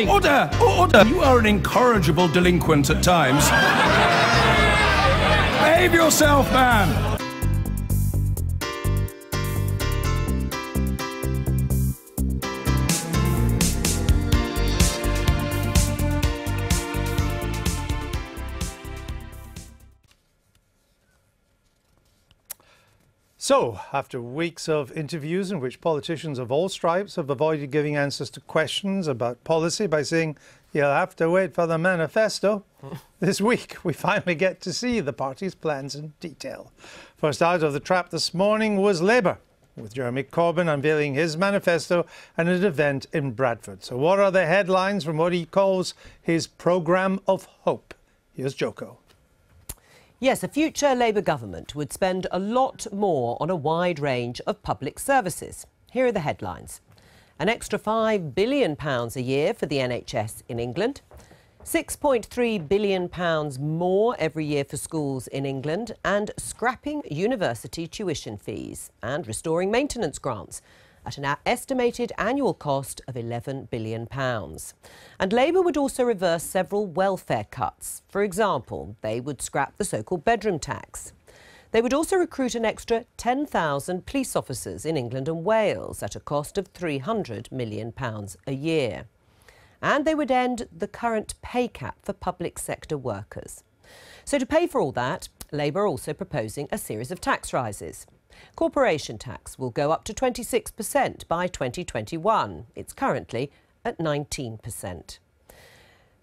Order! Order! You are an incorrigible delinquent at times. Behave yourself, man! So, after weeks of interviews in which politicians of all stripes have avoided giving answers to questions about policy by saying, "You'll have to wait for the manifesto," this week we finally get to see the party's plans in detail. First out of the trap this morning was Labour, with Jeremy Corbyn unveiling his manifesto at an event in Bradford. So what are the headlines from what he calls his programme of hope? Here's Joko. Yes, a future Labour government would spend a lot more on a wide range of public services. Here are the headlines. An extra £5 billion a year for the NHS in England, £6.3 billion more every year for schools in England, and scrapping university tuition fees and restoring maintenance grants at an estimated annual cost of £11 billion. And Labour would also reverse several welfare cuts. For example, they would scrap the so-called bedroom tax. They would also recruit an extra 10,000 police officers in England and Wales at a cost of £300 million a year. And they would end the current pay cap for public sector workers. So to pay for all that, Labour are also proposing a series of tax rises. Corporation tax will go up to 26% by 2021. It's currently at 19%.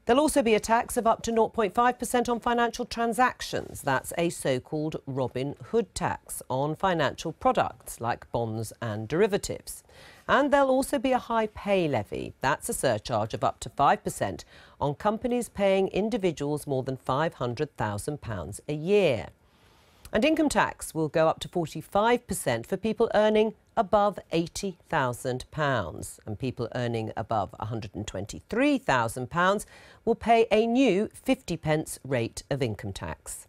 There'll also be a tax of up to 0.5% on financial transactions. That's a so-called Robin Hood tax on financial products like bonds and derivatives. And there'll also be a high pay levy. That's a surcharge of up to 5% on companies paying individuals more than £500,000 a year. And income tax will go up to 45% for people earning above £80,000. And people earning above £123,000 will pay a new 50p rate of income tax.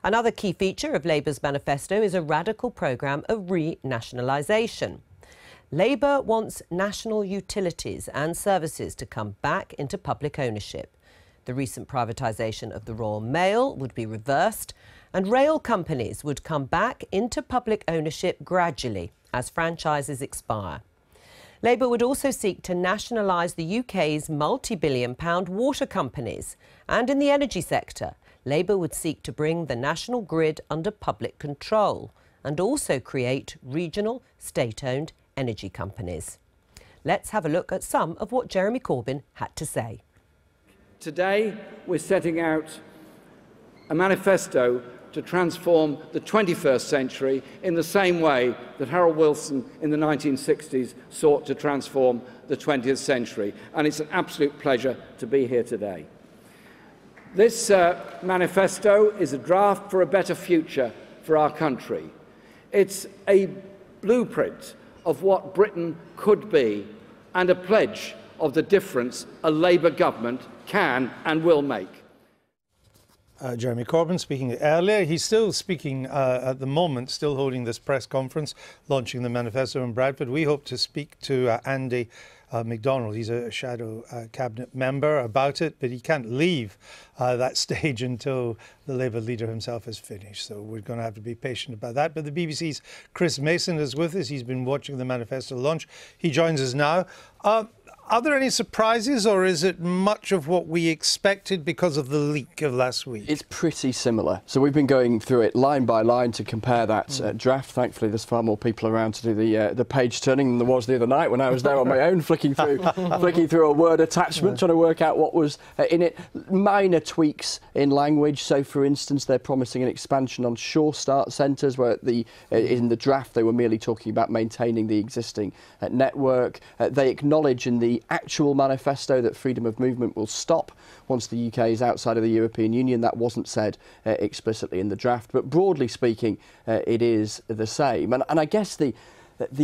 Another key feature of Labour's manifesto is a radical programme of re-nationalisation. Labour wants national utilities and services to come back into public ownership. The recent privatisation of the Royal Mail would be reversed, and rail companies would come back into public ownership gradually as franchises expire. Labour would also seek to nationalise the UK's multi-billion-pound water companies. And in the energy sector, Labour would seek to bring the national grid under public control and also create regional, state-owned energy companies. Let's have a look at some of what Jeremy Corbyn had to say. Today, we're setting out a manifesto to transform the 21st century in the same way that Harold Wilson in the 1960s sought to transform the 20th century. And it's an absolute pleasure to be here today. This manifesto is a draft for a better future for our country. It's a blueprint of what Britain could be and a pledge of the difference a Labour government can and will make. Jeremy Corbyn speaking earlier. He's still speaking at the moment, still holding this press conference, launching the manifesto in Bradford. We hope to speak to Andy McDonald. He's a shadow cabinet member about it, but he can't leave that stage until the Labour leader himself has finished. So we're going to have to be patient about that. But the BBC's Chris Mason is with us. He's been watching the manifesto launch. He joins us now. Are there any surprises, or is it much of what we expected because of the leak of last week? It's pretty similar. So we've been going through it line by line to compare that draft. Thankfully, there's far more people around to do the page turning than there was the other night when I was there on my own, flicking through a Word attachment, trying to work out what was in it. Minor tweaks in language. So, for instance, they're promising an expansion on Sure Start centres, where in the draft they were merely talking about maintaining the existing network. They acknowledge in the actual manifesto that freedom of movement will stop once the UK is outside of the European Union. That wasn't said explicitly in the draft, but broadly speaking, it is the same. And I guess the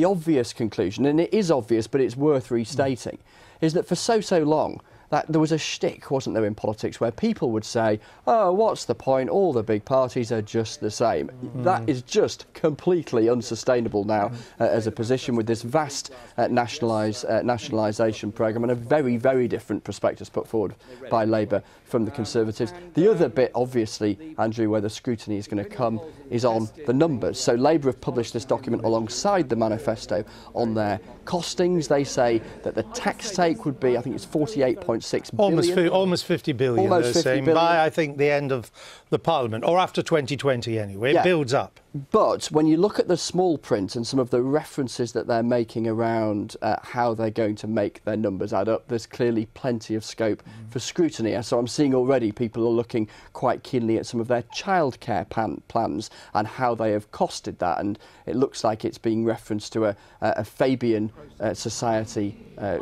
obvious conclusion, and it is obvious, but it's worth restating, is that for so long that there was a shtick, wasn't there, in politics, where people would say, oh, what's the point? All the big parties are just the same. That is just completely unsustainable now as a position, with this vast nationalisation programme and a very, very different prospectus put forward by Labour from the Conservatives. The other bit, obviously, Andrew, where the scrutiny is going to come is on the numbers. So Labour have published this document alongside the manifesto on their costings. They say that the tax take would be, I think it's 48.6 billion. Almost 50 billion, almost 50 billion. By, I think, the end of the Parliament, or after 2020 anyway. It builds up. But when you look at the small print and some of the references that they're making around how they're going to make their numbers add up, there's clearly plenty of scope for scrutiny. So I'm seeing already people are looking quite keenly at some of their childcare plans and how they have costed that. And it looks like it's being referenced to a Fabian Society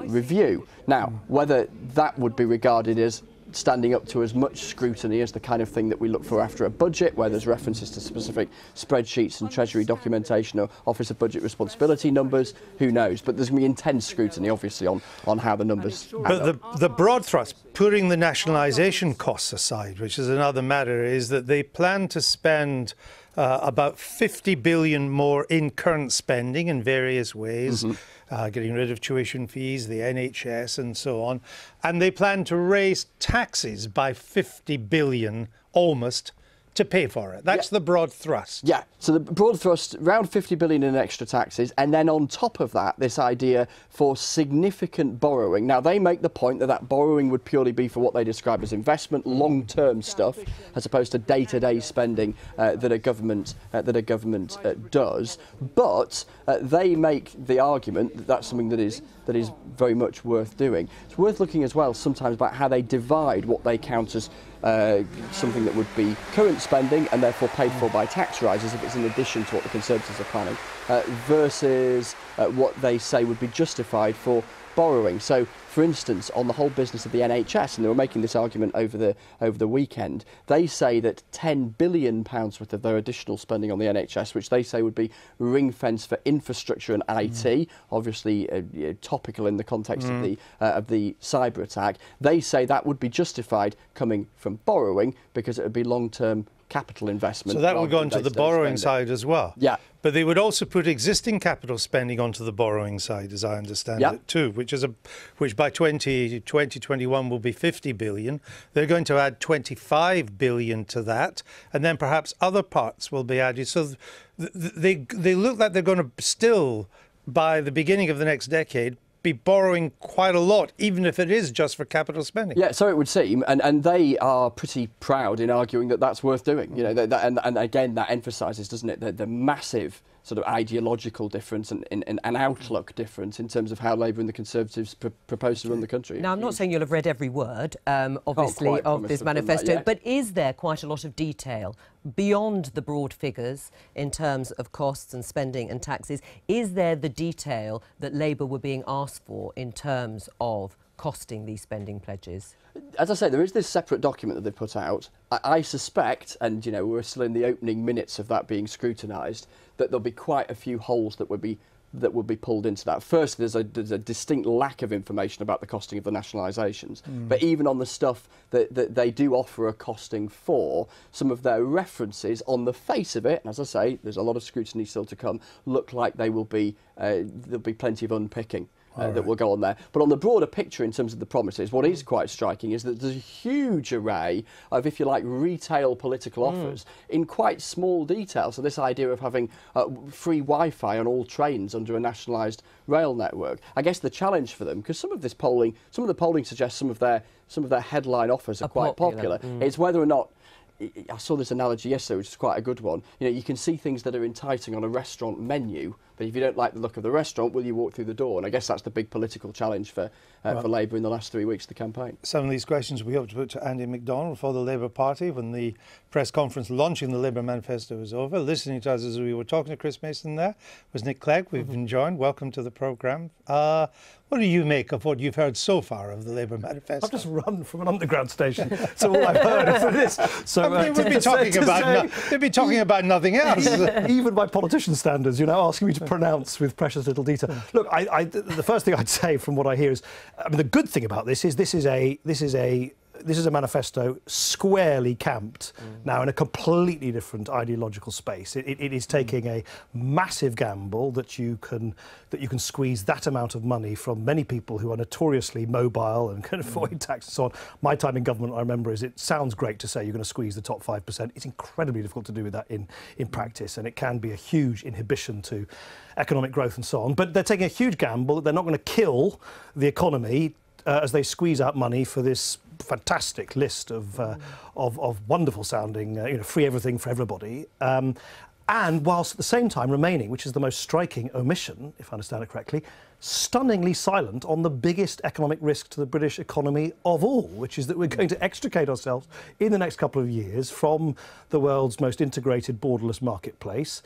review. Now, whether that would be regarded as standing up to as much scrutiny as the kind of thing that we look for after a budget, where there's references to specific spreadsheets and Treasury documentation or Office of Budget Responsibility numbers, who knows? But there's going to be intense scrutiny, obviously, on how the numbers add up. The broad thrust, putting the nationalisation costs aside, which is another matter, is that they plan to spend about 50 billion more in current spending in various ways, getting rid of tuition fees, the NHS and so on. And they plan to raise taxes by 50 billion almost to pay for it. That's the broad thrust. Yeah, so the broad thrust, around 50 billion in extra taxes, and then on top of that, this idea for significant borrowing. Now, they make the point that that borrowing would purely be for what they describe as investment, long-term stuff, as opposed to day-to-day spending that a government does. But they make the argument that that's something that is very much worth doing. It's worth looking as well sometimes about how they divide what they count as something that would be current spending and therefore paid for by tax rises if it's in addition to what the Conservatives are planning, versus what they say would be justified for borrowing. So, for instance, on the whole business of the NHS, and they were making this argument over the weekend, they say that £10 billion worth of their additional spending on the NHS, which they say would be ring-fenced for infrastructure and IT, obviously topical in the context of the cyber attack, they say that would be justified coming from borrowing because it would be long-term capital investment. So that would go into the borrowing side as well. Yeah. But they would also put existing capital spending onto the borrowing side, as I understand it, too, which by 2021 will be 50 billion. They're going to add 25 billion to that, and then perhaps other parts will be added. So they look like they're going to still, by the beginning of the next decade, be borrowing quite a lot, even if it is just for capital spending. Yeah, so it would seem, and they are pretty proud in arguing that that's worth doing. You know, and again, that emphasises, doesn't it, the massive sort of ideological difference and an outlook difference in terms of how Labour and the Conservatives propose to run the country. Now, I'm not saying you'll have read every word, obviously, of this manifesto, but is there quite a lot of detail beyond the broad figures in terms of costs and spending and taxes? Is there the detail that Labour were being asked for in terms of costing these spending pledges? As I say, there is this separate document that they put out. I suspect, and you know, we're still in the opening minutes of that being scrutinised, that there'll be quite a few holes that would be pulled into that. First, there's a distinct lack of information about the costing of the nationalisations. But even on the stuff that they do offer a costing for, some of their references on the face of it, and as I say, there's a lot of scrutiny still to come, look like they will be there'll be plenty of unpicking. That will go on there. But on the broader picture in terms of the promises, what is quite striking is that there's a huge array of, if you like, retail political offers in quite small detail. So this idea of having free Wi-Fi on all trains under a nationalised rail network. I guess the challenge for them, because some of the polling suggests some of their headline offers are quite popular. It's whether or not, I saw this analogy yesterday, which is quite a good one. You know, you can see things that are enticing on a restaurant menu, but if you don't like the look of the restaurant, will you walk through the door? And I guess that's the big political challenge for Labour in the last 3 weeks of the campaign. Some of these questions we hope to put to Andy McDonald for the Labour Party when the press conference launching the Labour Manifesto is over. Listening to us as we were talking to Chris Mason there was Nick Clegg. We've been joined. Welcome to the programme. What do you make of what you've heard so far of the Labour Manifesto? I've just run from an underground station, so all I've heard is this. So they would be talking about they'd be talking about nothing else. Even by politician standards, you know, asking me to pronounced with precious little detail. Look, the first thing I'd say from what I hear is, I mean, the good thing about this is this is a manifesto squarely camped now in a completely different ideological space. It is taking a massive gamble that you can squeeze that amount of money from many people who are notoriously mobile and can avoid tax and so on. My time in government, I remember, is it sounds great to say you're going to squeeze the top 5%. It's incredibly difficult to do with that in practice, and it can be a huge inhibition to economic growth and so on. But they're taking a huge gamble that they're not going to kill the economy as they squeeze out money for this fantastic list of wonderful sounding, free everything for everybody. And whilst at the same time remaining, which is the most striking omission, if I understand it correctly, stunningly silent on the biggest economic risk to the British economy of all, which is that we're going to extricate ourselves in the next couple of years from the world's most integrated borderless marketplace,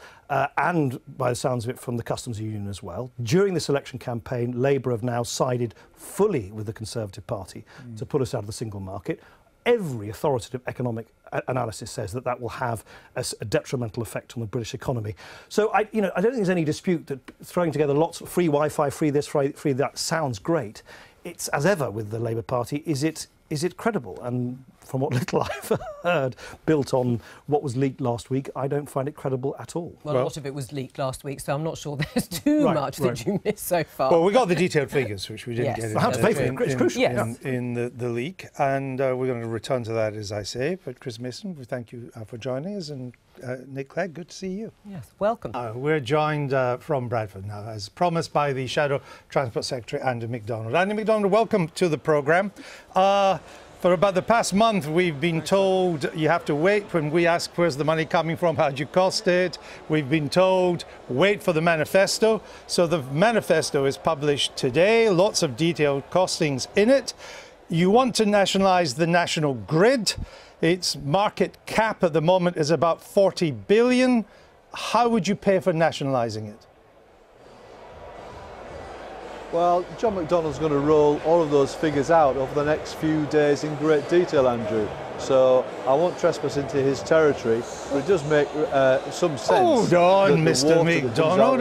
and by the sounds of it from the customs union as well. During this election campaign, Labour have now sided fully with the Conservative Party to pull us out of the single market. Every authoritative economic analysis says that that will have a detrimental effect on the British economy. So I don't think there's any dispute that throwing together lots of free Wi-Fi, free this, free that sounds great. It's, as ever with the Labour Party, is it credible? And from what little I've heard, built on what was leaked last week, I don't find it credible at all. Well, a lot of it was leaked last week, so I'm not sure there's too much that you missed so far. Well, we got the detailed figures, which we didn't get in the leak, and we're going to return to that, as I say. But Chris Mason, we thank you for joining us, and Nick Clegg, good to see you. Yes, welcome. We're joined from Bradford now, as promised, by the Shadow Transport Secretary, Andy McDonald. Andy McDonald, welcome to the programme. For about the past month, we've been told you have to wait when we ask where's the money coming from, how do you cost it. We've been told wait for the manifesto. So the manifesto is published today, lots of detailed costings in it. You want to nationalise the national grid. Its market cap at the moment is about 40 billion. How would you pay for nationalising it? Well, John McDonnell's going to roll all of those figures out over the next few days in great detail, Andrew. So I won't trespass into his territory, but it does make some sense. Hold on, Mr. McDonald.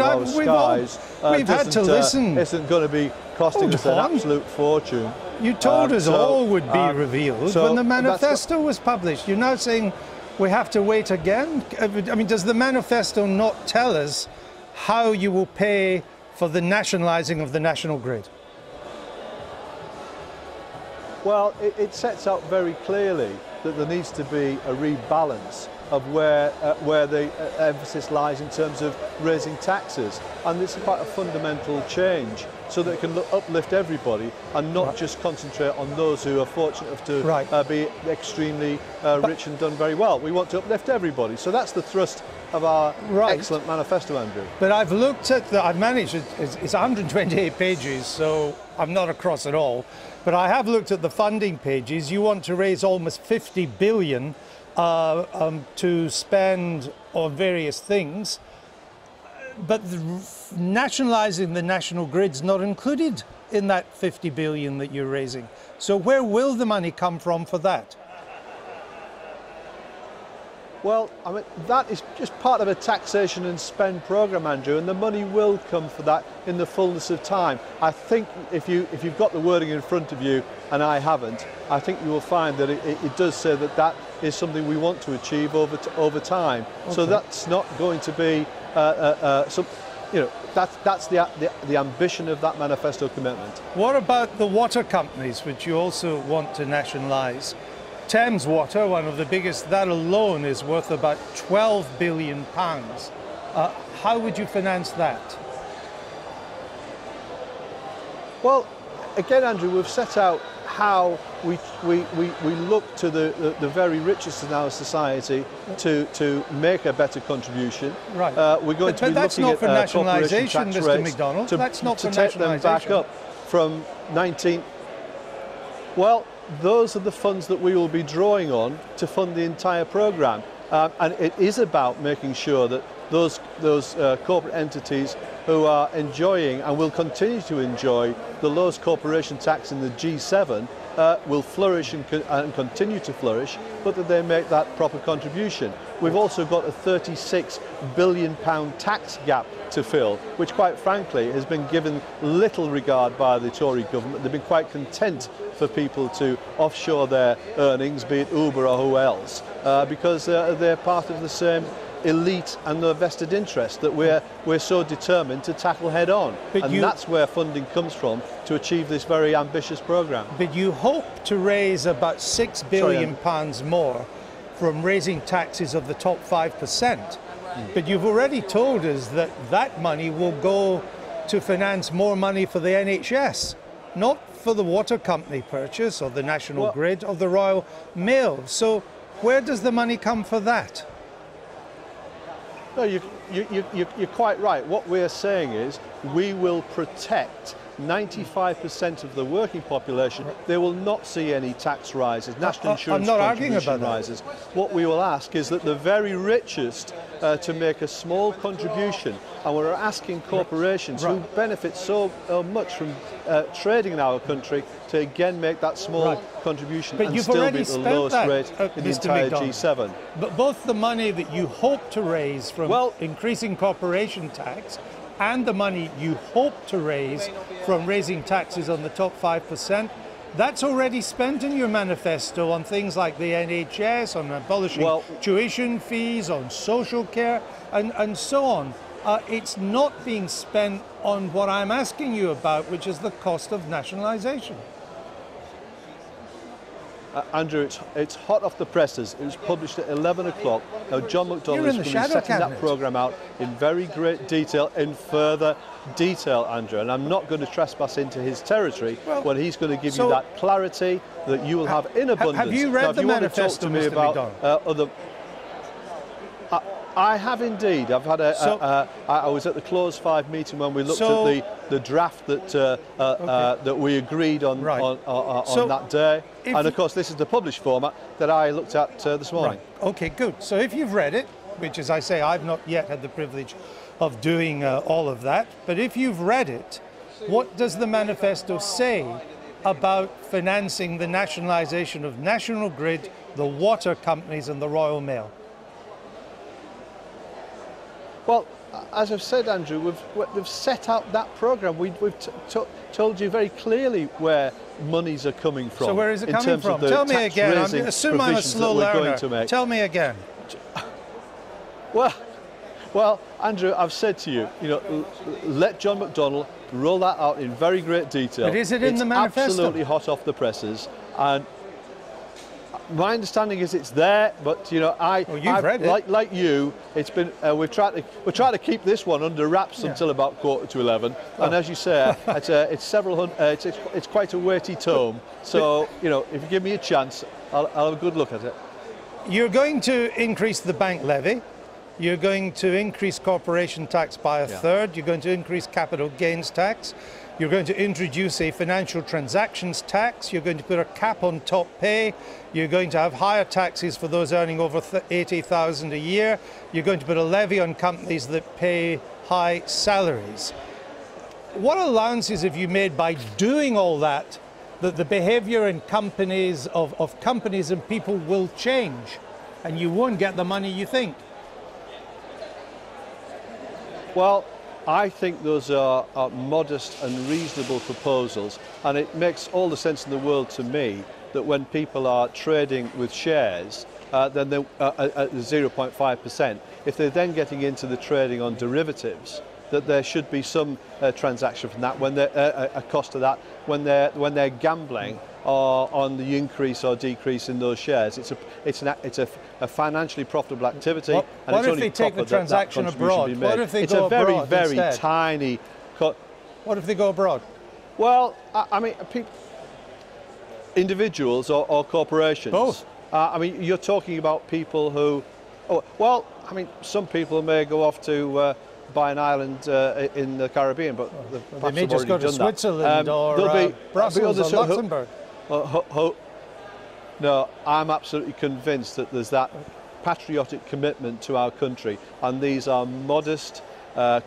We've had to listen. Isn't going to be costing us an absolute fortune. You told us all would be revealed when the manifesto was published. You're now saying we have to wait again? I mean, does the manifesto not tell us how you will pay for the nationalising of the national grid? Well, it sets out very clearly that there needs to be a rebalance of where the emphasis lies in terms of raising taxes, and this is quite a fundamental change, so that it can uplift everybody and not just concentrate on those who are fortunate enough to be extremely rich and done very well. We want to uplift everybody, so that's the thrust of our excellent manifesto, Andrew. But I've looked at I've managed it's 128 pages, so I'm not across at all. But I have looked at the funding pages. You want to raise almost 50 billion to spend on various things, but nationalising the national grid's not included in that 50 billion that you're raising. So where will the money come from for that? Well, I mean, that is just part of a taxation and spend programme, Andrew, and the money will come for that in the fullness of time. I think if you've got the wording in front of you, and I haven't, I think you will find that it does say that that is something we want to achieve over time. Okay. So that's not going to be that's the ambition of that manifesto commitment. What about the water companies, which you also want to nationalise? Thames Water, one of the biggest, that alone is worth about £12 billion. How would you finance that? Well, again, Andrew, we've set out how we look to the very richest in our society to make a better contribution. Right. We're going to be looking at nationalisation, Mr. McDonald. That's not for take them back up from 19. Well, those are the funds that we will be drawing on to fund the entire programme, and it is about making sure that those corporate entities who are enjoying and will continue to enjoy the lowest corporation tax in the G7 will flourish and continue to flourish, but that they make that proper contribution. We've also got a £36 billion tax gap to fill, which quite frankly has been given little regard by the Tory government. They've been quite content for people to offshore their earnings, be it Uber or who else, because they're part of the same elite and the vested interest that we're so determined to tackle head on. And that's where funding comes from to achieve this very ambitious programme. But you hope to raise about £6 billion more from raising taxes of the top 5%. But you've already told us that that money will go to finance more money for the NHS, not for the water company purchase or the National Grid or the Royal Mail. So where does the money come for that? No, you're quite right. What we're saying is we will protect 95% of the working population. They will not see any tax rises, national insurance contribution rises. What we will ask is that the very richest to make a small contribution, and we're asking corporations who benefit so much from trading in our country to again make that small contribution and still be at the lowest rate in the entire G7. But both the money that you hope to raise from increasing corporation tax and the money you hope to raise from raising taxes on the top 5%, that's already spent in your manifesto on things like the NHS, on abolishing tuition fees, on social care, and so on. It's not being spent on what I'm asking you about, which is the cost of nationalisation. Andrew, it's hot off the presses. It was published at 11 o'clock. Now, John McDonald is going to be setting that programme out in very great detail, in further detail, Andrew. And I'm not going to trespass into his territory when he's going to give you that clarity that you will have in abundance. Have you read the manifesto, Mr. McDonald? I have indeed. I've had I was at the Clause 5 meeting when we looked at the draft that we agreed on that day, and of course this is the published format that I looked at this morning. Okay, good. So if you've read it, which as I say, I've not yet had the privilege of doing all of that, but if you've read it, what does the manifesto say about financing the nationalisation of National Grid, the water companies and the Royal Mail? Well, as I've said, Andrew, we've set out that programme. We've told you very clearly where monies are coming from. So where is it coming from? Tell me again. Assume I'm a slow learner. Tell me again. Well, Andrew, I've said to you, let John McDonald roll that out in very great detail. But is it in the manifesto? It's absolutely hot off the presses, and my understanding is it's there, but you've read it. Like you, it's been we're trying to keep this one under wraps until about 11:15. And as you say, it's several hundred. It's quite a weighty tome. So if you give me a chance, I'll have a good look at it. You're going to increase the bank levy. You're going to increase corporation tax by a third. You're going to increase capital gains tax. You're going to introduce a financial transactions tax. You're going to put a cap on top pay. You're going to have higher taxes for those earning over $80,000 a year. You're going to put a levy on companies that pay high salaries. What allowances have you made by doing all that the behaviour in companies of companies and people will change, and you won't get the money you think? Well, I think those are modest and reasonable proposals, and it makes all the sense in the world to me that when people are trading with shares, then they at 0.5%, if they're then getting into the trading on derivatives, that there should be some transaction from that, when a cost of that, when they're gambling on the increase or decrease in those shares. It's a financially profitable activity. What if they take the transaction abroad? What if they go abroad instead? It's a very tiny. What if they go abroad? Well, I mean, individuals or corporations. Both. I mean, you're talking about people who. Some people may go off to buy an island in the Caribbean, but they may just go to Switzerland or Brussels or Luxembourg. No, I'm absolutely convinced that there's that patriotic commitment to our country, and these are modest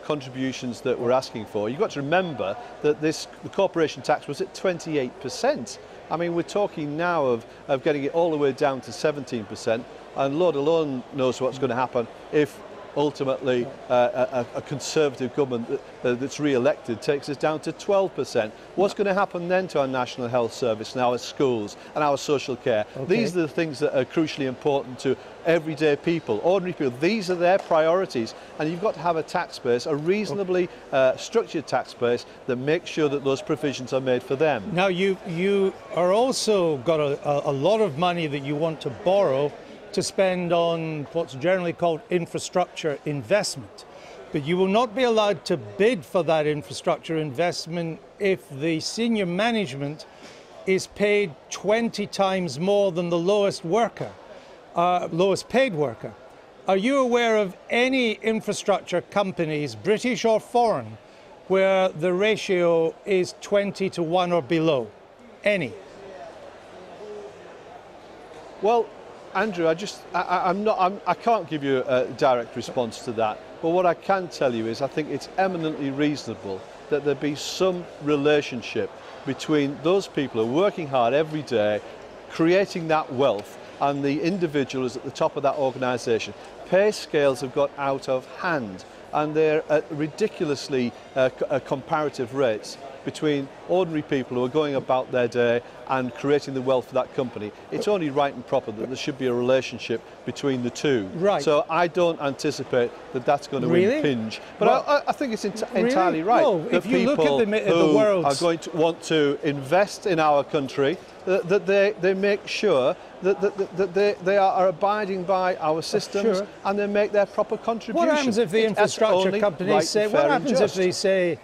contributions that we're asking for. You've got to remember that the corporation tax was at 28% I mean, we're talking now of getting it all the way down to 17%, and Lord alone knows what's going to happen if ultimately a Conservative government that's re-elected takes us down to 12%. What's going to happen then to our National Health Service and our schools and our social care? Okay. These are the things that are crucially important to everyday people, ordinary people. These are their priorities, and you've got to have a tax base, a reasonably structured tax base that makes sure that those provisions are made for them. Now you are also got a lot of money that you want to borrow to spend on what's generally called infrastructure investment. But you will not be allowed to bid for that infrastructure investment if the senior management is paid 20 times more than the lowest paid worker. Are you aware of any infrastructure companies, British or foreign, where the ratio is 20 to 1 or below? Any? Well, Andrew, I can't give you a direct response to that. But what I can tell you is I think it's eminently reasonable that there be some relationship between those people who are working hard every day, creating that wealth, and the individuals at the top of that organisation. Pay scales have got out of hand, and they're at ridiculously comparative rates between ordinary people who are going about their day and creating the wealth for that company. It's only right and proper that there should be a relationship between the two. Right. So I don't anticipate that that's going to impinge. But well, I think it's entirely right. No, that if you look at the world are going to want to invest in our country, that they make sure that they are abiding by our systems, and they make their proper contribution. What happens if the infrastructure companies say, what happens if they say,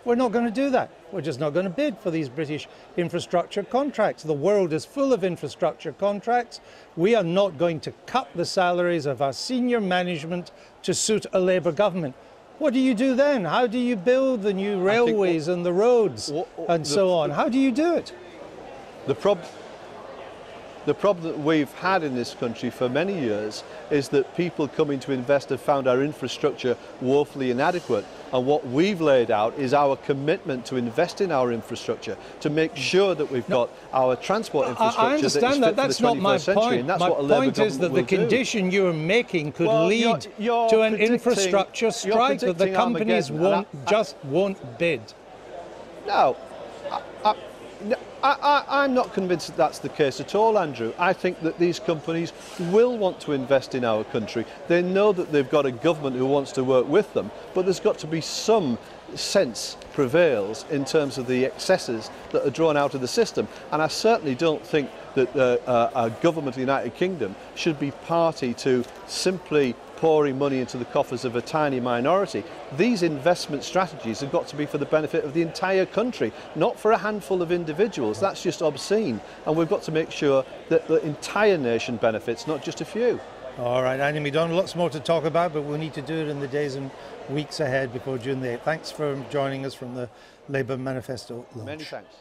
we're not going to do that? We're just not going to bid for these British infrastructure contracts. The world is full of infrastructure contracts. We are not going to cut the salaries of our senior management to suit a Labour government. What do you do then? How do you build the new railways and the roads and so on? How do you do it? The problem that we've had in this country for many years is that people coming to invest have found our infrastructure woefully inadequate. And what we've laid out is our commitment to invest in our infrastructure, to make sure that we've got our transport infrastructure. I understand that. That's not my point. My point is that the condition you're making could lead to an infrastructure strike, that the companies won't bid. No. I'm not convinced that that's the case at all, Andrew. I think that these companies will want to invest in our country. They know that they've got a government who wants to work with them, but there's got to be some sense prevails in terms of the excesses that are drawn out of the system. And I certainly don't think that a government of the United Kingdom should be party to simply pouring money into the coffers of a tiny minority. These investment strategies have got to be for the benefit of the entire country, not for a handful of individuals. That's just obscene. And we've got to make sure that the entire nation benefits, not just a few. All right, Andy McDonald, lots more to talk about, but we'll need to do it in the days and weeks ahead before June the 8th. Thanks for joining us from the Labour Manifesto launch. Many thanks.